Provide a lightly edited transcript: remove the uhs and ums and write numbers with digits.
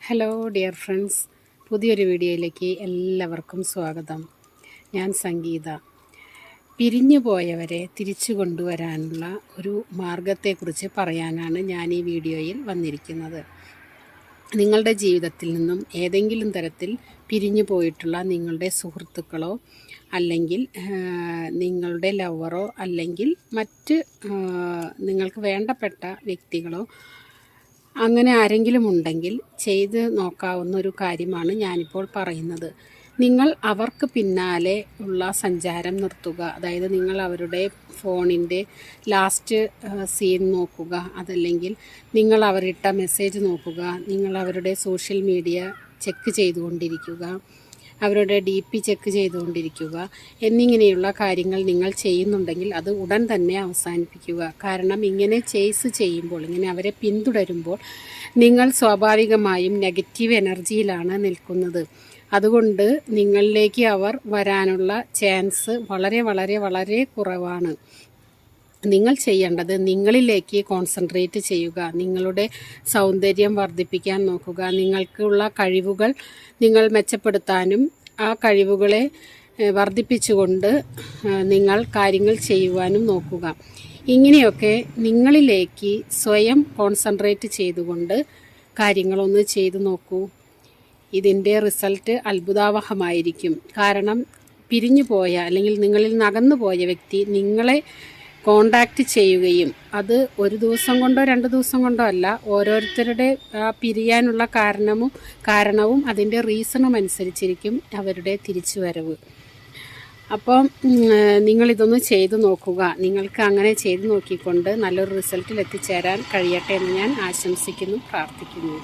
Hello dear friends, പുതിയൊരു വീഡിയോയിലേക്ക് എല്ലാവർക്കും സ്വാഗതം. ഞാൻ സംഗീത. പിരിഞ്ഞു പോയവരെ തിരിച്ചു കൊണ്ടുവരാനുള്ള ഒരു മാർഗത്തെക്കുറിച്ച് പറയാനാണ് ഞാൻ ഈ വീഡിയോയിൽ വന്നിരിക്കുന്നത്. നിങ്ങളുടെ ജീവിതത്തിൽ നിന്നും ഏതെങ്കിലും തരത്തിൽ പിരിഞ്ഞു പോയിട്ടുള്ള നിങ്ങളുടെ സുഹൃത്തുക്കളോ അല്ലെങ്കിൽ നിങ്ങളുടെ ലവറോ അല്ലെങ്കിൽ മറ്റ് നിങ്ങൾക്ക് വേണ്ടപ്പെട്ട വ്യക്തികളോ അങ്ങനെ ആരെങ്കിലും ഉണ്ടെങ്കിൽ ചെയ്ത് നോക്കാവുന്ന ഒരു കാര്യമാണ് ഞാനിപ്പോൾ പറയുന്നത്. നിങ്ങൾ അവർക്ക് പിന്നാലെ ഉള്ള സഞ്ചാരം നിർത്തുക. അതായത് നിങ്ങൾ അവരുടെ ഫോണിൻ്റെ ലാസ്റ്റ് സീൻ നോക്കുക, അതല്ലെങ്കിൽ നിങ്ങൾ അവരിട്ട മെസ്സേജ് നോക്കുക, നിങ്ങൾ അവരുടെ സോഷ്യൽ മീഡിയ ചെക്ക് ചെയ്തുകൊണ്ടിരിക്കുക, അവരുടെ DP ചെക്ക് ചെയ്തുകൊണ്ടിരിക്കുക എന്നിങ്ങനെയുള്ള കാര്യങ്ങൾ നിങ്ങൾ ചെയ്യുന്നുണ്ടെങ്കിൽ അത് ഉടൻ തന്നെ അവസാനിപ്പിക്കുക. കാരണം ഇങ്ങനെ ചേസ് ചെയ്യുമ്പോൾ, ഇങ്ങനെ അവരെ പിന്തുടരുമ്പോൾ നിങ്ങൾ സ്വാഭാവികമായും നെഗറ്റീവ് എനർജിയിലാണ് നിൽക്കുന്നത്. അതുകൊണ്ട് നിങ്ങളിലേക്ക് അവർ വരാനുള്ള ചാൻസ് വളരെ വളരെ വളരെ കുറവാണ്. നിങ്ങൾ ചെയ്യേണ്ടത് നിങ്ങളിലേക്ക് കോൺസെൻട്രേറ്റ് ചെയ്യുക, നിങ്ങളുടെ സൗന്ദര്യം വർദ്ധിപ്പിക്കാൻ നോക്കുക, നിങ്ങൾക്കുള്ള കഴിവുകൾ നിങ്ങൾ മെച്ചപ്പെടുത്താനും ആ കഴിവുകളെ വർദ്ധിപ്പിച്ചുകൊണ്ട് നിങ്ങൾ കാര്യങ്ങൾ ചെയ്യുവാനും നോക്കുക. ഇങ്ങനെയൊക്കെ നിങ്ങളിലേക്ക് സ്വയം കോൺസെൻട്രേറ്റ് ചെയ്തുകൊണ്ട് കാര്യങ്ങളൊന്ന് ചെയ്തു നോക്കൂ. ഇതിൻ്റെ റിസൾട്ട് അത്ഭുതാവഹമായിരിക്കും. കാരണം പിരിഞ്ഞു പോയ അല്ലെങ്കിൽ നിങ്ങളിൽ നകന്നു പോയ വ്യക്തി നിങ്ങളെ കോണ്ടാക്റ്റ് ചെയ്യുകയും അത് ഒരു ദിവസം കൊണ്ടോ 2 ദിവസം കൊണ്ടോ അല്ല, ഓരോരുത്തരുടെ പിരിയാനുള്ള കാരണവും അതിൻ്റെ റീസണും അനുസരിച്ചിരിക്കും അവരുടെ തിരിച്ചു വരവ്. അപ്പം നിങ്ങളിതൊന്ന് ചെയ്തു നോക്കുക. നിങ്ങൾക്ക് അങ്ങനെ ചെയ്തു നോക്കിക്കൊണ്ട് നല്ലൊരു റിസൾട്ടിൽ എത്തിച്ചേരാൻ കഴിയട്ടെ എന്ന് ഞാൻ ആശംസിക്കുന്നു, പ്രാർത്ഥിക്കുന്നു.